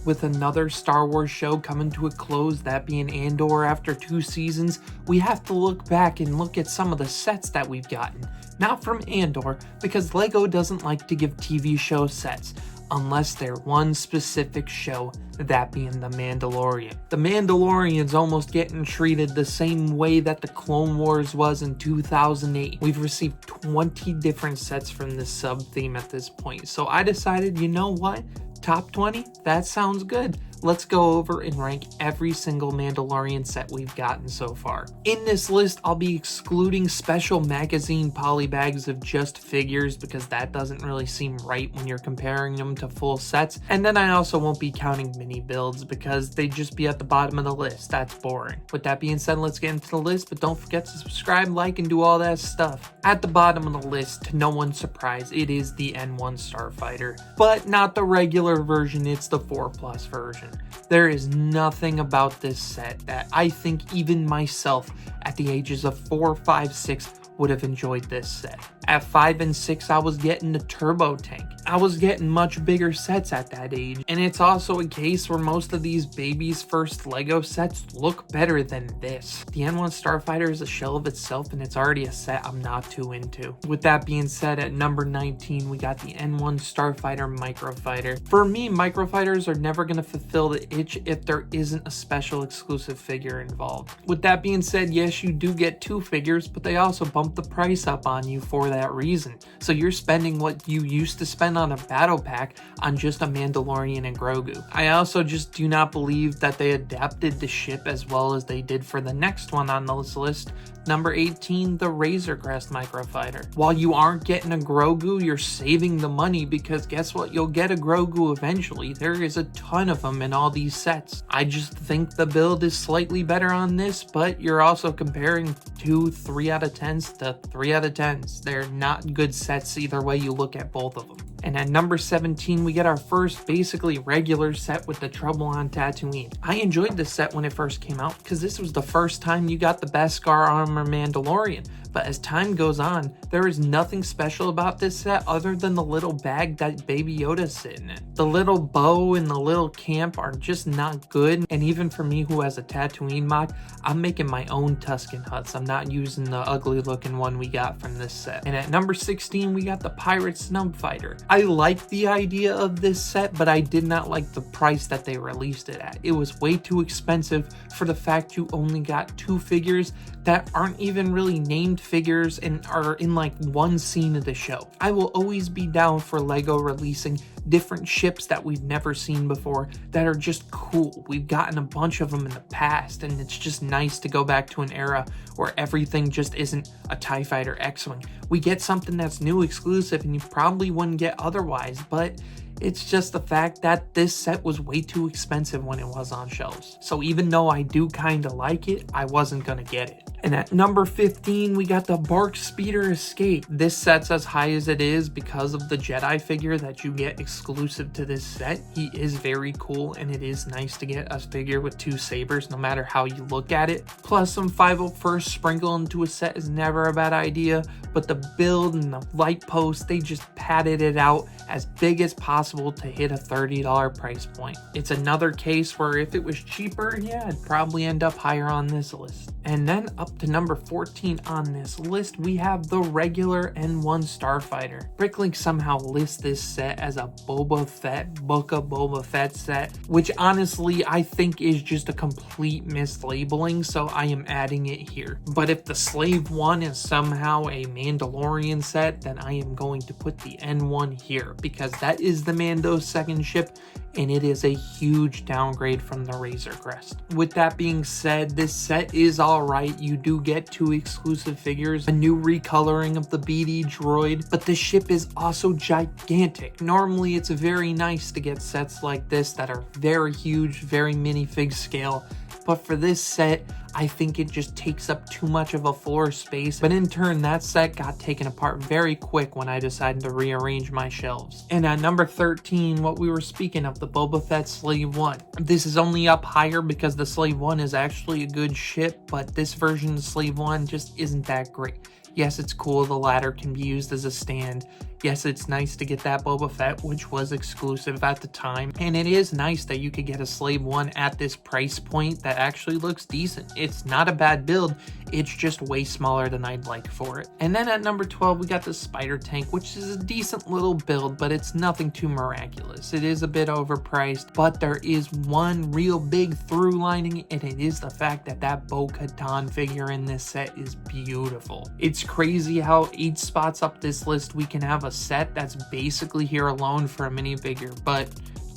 With another Star Wars show coming to a close, that being Andor after 2 seasons, we have to look back and look at some of the sets that we've gotten. Not from Andor, because LEGO doesn't like to give TV show sets, unless they're one specific show, that being The Mandalorian. The Mandalorian's almost getting treated the same way that the Clone Wars was in 2008. We've received 20 different sets from this sub-theme at this point, so I decided, you know what? Top 20? That sounds good. Let's go over and rank every single Mandalorian set we've gotten so far. In this list, I'll be excluding special magazine polybags of just figures because that doesn't really seem right when you're comparing them to full sets. And then I also won't be counting mini builds because they'd just be at the bottom of the list. That's boring. With that being said, let's get into the list, but don't forget to subscribe, like, and do all that stuff. At the bottom of the list, to no one's surprise, it is the N1 Starfighter, but not the regular version, it's the 4+ version. There is nothing about this set that I think even myself at the ages of 4, 5, 6 would have enjoyed this set. At 5 and 6, I was getting the turbo tank. I was getting much bigger sets at that age, and it's also a case where most of these babies' first LEGO sets look better than this. The N1 Starfighter is a shell of itself, and it's already a set I'm not too into. With that being said, at number 19, we got the N1 Starfighter Microfighter. For me, Microfighters are never going to fulfill the itch if there isn't a special exclusive figure involved. With that being said, yes, you do get 2 figures, but they also bump the price up on you for that reason. So you're spending what you used to spend on a battle pack on just a Mandalorian and Grogu. I also just do not believe that they adapted the ship as well as they did for the next one on this list, number 18, the Razor Crest Microfighter. While you aren't getting a Grogu, you're saving the money because guess what? You'll get a Grogu eventually. There is a ton of them in all these sets. I just think the build is slightly better on this, but you're also comparing 2 3 out of 10s to 3 out of 10s. They're not good sets either way you look at both of them. And at number 17, we get our first basically regular set with the Trouble on Tatooine. I enjoyed this set when it first came out because this was the first time you got the Beskar armor Mandalorian. But as time goes on, there is nothing special about this set other than the little bag that Baby Yoda's sitting in. The little bow and the little camp are just not good, and even for me who has a Tatooine mod, I'm making my own Tusken huts. I'm not using the ugly looking one we got from this set. And at number 16, we got the Pirate Snub Fighter. I like the idea of this set, but I did not like the price that they released it at. It was way too expensive for the fact you only got 2 figures that aren't even really named figures and are in like one scene of the show. I will always be down for LEGO releasing different ships that we've never seen before that are just cool. We've gotten a bunch of them in the past, and it's just nice to go back to an era where everything just isn't a TIE Fighter X-Wing. We get something that's new, exclusive, and you probably wouldn't get otherwise, but it's just the fact that this set was way too expensive when it was on shelves. So even though I do kind of like it, I wasn't gonna get it. And at number 15, we got the Bark Speeder Escape. This set's as high as it is because of the Jedi figure that you get exclusive to this set. He is very cool, and it is nice to get a figure with 2 sabers no matter how you look at it. Plus some 501st sprinkled into a set is never a bad idea, but the build and the light post, they just padded it out as big as possible to hit a $30 price point. It's another case where if it was cheaper, yeah, I'd probably end up higher on this list. And then up to number 14 on this list, we have the regular N1 Starfighter. Bricklink somehow lists this set as a Boba Fett, Book of Boba Fett set, which honestly I think is just a complete mislabeling, so I am adding it here. But if the Slave 1 is somehow a Mandalorian set, then I am going to put the N1 here because that is the Mando's second ship, and it is a huge downgrade from the Razor Crest. With that being said, this set is alright. You do get 2 exclusive figures, a new recoloring of the BD droid, but the ship is also gigantic. Normally it's very nice to get sets like this that are very huge, very minifig scale, but for this set, I think it just takes up too much of a floor space, but in turn that set got taken apart very quick when I decided to rearrange my shelves. And at number 13, what we were speaking of, the Boba Fett Slave 1. This is only up higher because the Slave 1 is actually a good ship, but this version of Slave 1 just isn't that great. Yes, it's cool the ladder can be used as a stand. Yes, it's nice to get that Boba Fett, which was exclusive at the time. And it is nice that you could get a Slave 1 at this price point that actually looks decent. It's not a bad build, it's just way smaller than I'd like for it. And then at number 12, we got the Spider Tank, which is a decent little build, but it's nothing too miraculous. It is a bit overpriced, but there is one real big through lining, and it is the fact that that Bo-Katan figure in this set is beautiful. It's crazy how 8 spots up this list we can have a set that's basically here alone for a minifigure, but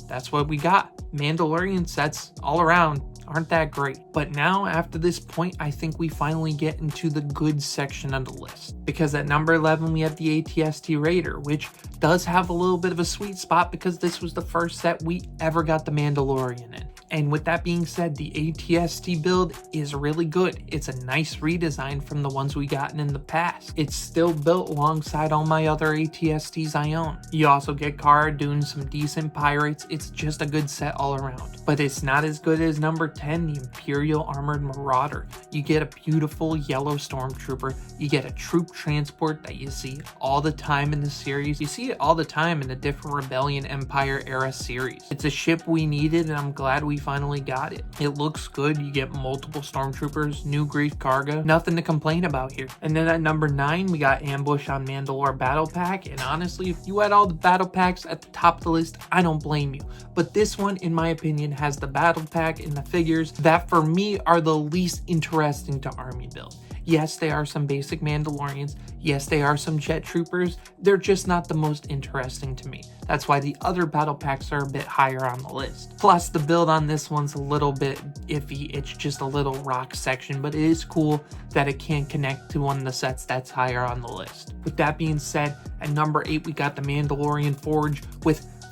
that's what we got. Mandalorian sets all around aren't that great. But now after this point, I think we finally get into the good section of the list, because at number 11 we have the ATST Raider, which does have a little bit of a sweet spot because this was the first set we ever got the Mandalorian in. And with that being said, the ATST build is really good. It's a nice redesign from the ones we gotten in the past. It's still built alongside all my other ATSTs I own. You also get Cara Dune, some decent pirates. It's just a good set all around. But it's not as good as number 10, the Imperial Armored Marauder. You get a beautiful yellow stormtrooper. You get a troop transport that you see all the time in the series. You see it all the time in the different Rebellion Empire era series. It's a ship we needed, and I'm glad we finally got it. It looks good. You get multiple stormtroopers, new Greef Karga, nothing to complain about here. And then at number 9 we got Ambush on Mandalore Battle Pack, and honestly, if you had all the battle packs at the top of the list, I don't blame you. But this one, in my opinion, has the battle pack and the figures that for me are the least interesting to army build. Yes, they are some basic Mandalorians. Yes, they are some jet troopers. They're just not the most interesting to me. That's why the other battle packs are a bit higher on the list. Plus, the build on this one's a little bit iffy. It's just a little rock section, but it is cool that it can connect to one of the sets that's higher on the list. With that being said, at number 8, we got the Mandalorian Forge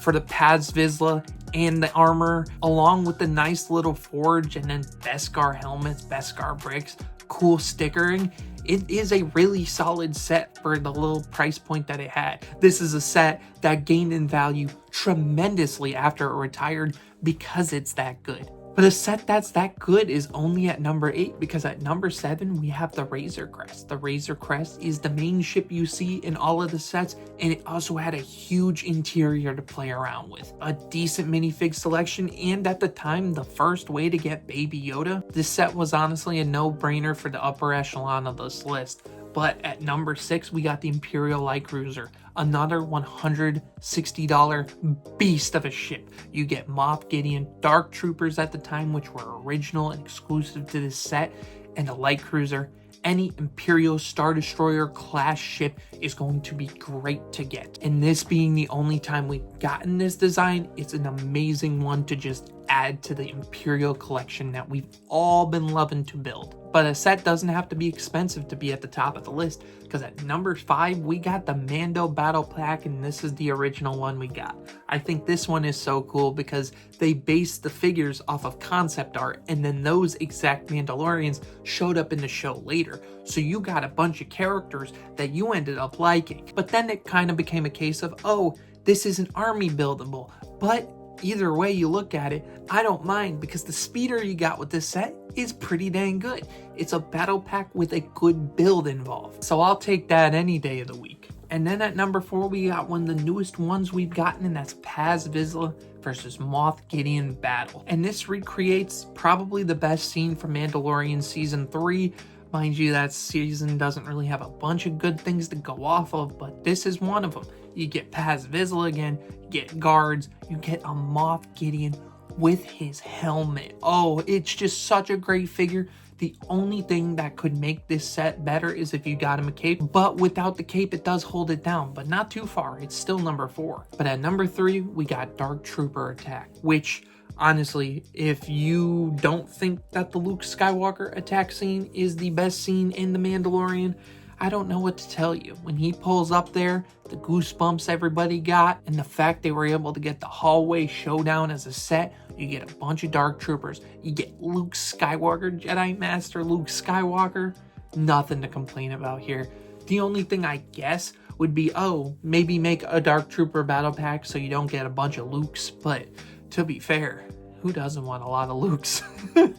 for the Paz Vizsla and the armor, along with the nice little forge and then Beskar helmets, Beskar bricks, cool stickering. It is a really solid set for the little price point that it had. This is a set that gained in value tremendously after it retired because it's that good. But a set that's that good is only at number 8, because at number 7 we have the Razor Crest. The Razor Crest is the main ship you see in all of the sets, and it also had a huge interior to play around with. A decent minifig selection, and at the time, the first way to get Baby Yoda. This set was honestly a no-brainer for the upper echelon of this list. But at number 6, we got the Imperial Light Cruiser, another $160 beast of a ship. You get Moff Gideon, Dark Troopers at the time, which were original and exclusive to this set, and a Light Cruiser. Any Imperial Star Destroyer class ship is going to be great to get. And this being the only time we've gotten this design, it's an amazing one to just add to the Imperial collection that we've all been loving to build. But a set doesn't have to be expensive to be at the top of the list, because at number 5 we got the Mando Battle Pack, and this is the original one we got. I think this one is so cool because they based the figures off of concept art, and then those exact Mandalorians showed up in the show later. So you got a bunch of characters that you ended up liking. But then it kind of became a case of, oh, this isn't army buildable. But either way you look at it, I don't mind, because the speeder you got with this set is pretty dang good. It's a battle pack with a good build involved. So I'll take that any day of the week. And then at number 4, we got one of the newest ones we've gotten, and that's Paz Vizsla versus Moff Gideon Battle. And this recreates probably the best scene from Mandalorian Season 3. Mind you, that season doesn't really have a bunch of good things to go off of, but this is one of them. You get Paz Vizsla again, you get guards, you get a Moff Gideon with his helmet. Oh, it's just such a great figure. The only thing that could make this set better is if you got him a cape, but without the cape, it does hold it down, but not too far. It's still number 4. But at number 3, we got Dark Trooper Attack, which honestly, if you don't think that the Luke Skywalker attack scene is the best scene in The Mandalorian, I don't know what to tell you. When he pulls up there, the goosebumps everybody got, and the fact they were able to get the hallway showdown as a set, you get a bunch of Dark Troopers, you get Luke Skywalker, Jedi Master Luke Skywalker, nothing to complain about here. The only thing I guess would be, oh, maybe make a Dark Trooper battle pack so you don't get a bunch of Lukes, but to be fair, who doesn't want a lot of Lukes?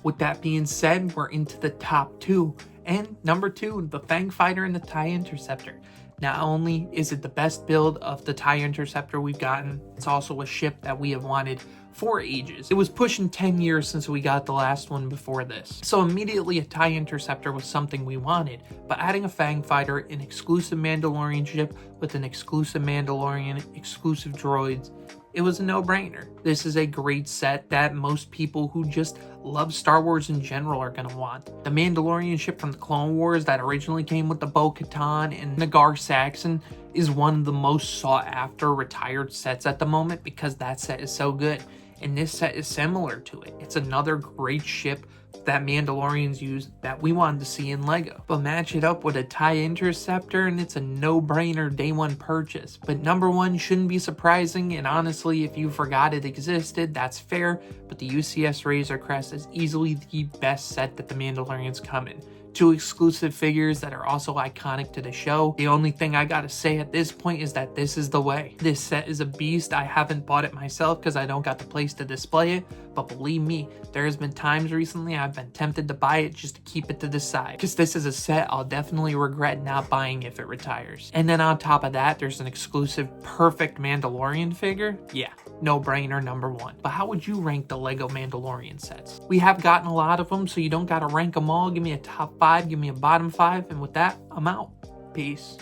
With that being said, we're into the top 2. And number 2, the Fang Fighter and the TIE Interceptor. Not only is it the best build of the TIE Interceptor we've gotten, it's also a ship that we have wanted for ages. It was pushing 10 years since we got the last one before this. So immediately a TIE Interceptor was something we wanted, but adding a Fang Fighter, an exclusive Mandalorian ship with an exclusive Mandalorian, exclusive droids, it was a no-brainer. This is a great set that most people who just love Star Wars in general are gonna want. The Mandalorian ship from the Clone Wars that originally came with the Bo-Katan and Nagar Saxon is one of the most sought-after retired sets at the moment because that set is so good. And this set is similar to it. It's another great ship that Mandalorians use that we wanted to see in LEGO. But match it up with a TIE Interceptor and it's a no-brainer day one purchase. But number 1 shouldn't be surprising, and honestly, if you forgot it existed, that's fair, but the UCS Razor Crest is easily the best set that the Mandalorians come in. 2 exclusive figures that are also iconic to the show. The only thing I gotta say at this point is that this is the way. This set is a beast. I haven't bought it myself because I don't got the place to display it, but believe me, there's been times recently I've been tempted to buy it just to keep it to the side, because this is a set I'll definitely regret not buying if it retires. And then on top of that, there's an exclusive perfect Mandalorian figure. Yeah, no-brainer number 1. But how would you rank the LEGO Mandalorian sets? We have gotten a lot of them, so you don't gotta rank them all. Give me a top 5, give me a bottom 5, and with that, I'm out. Peace.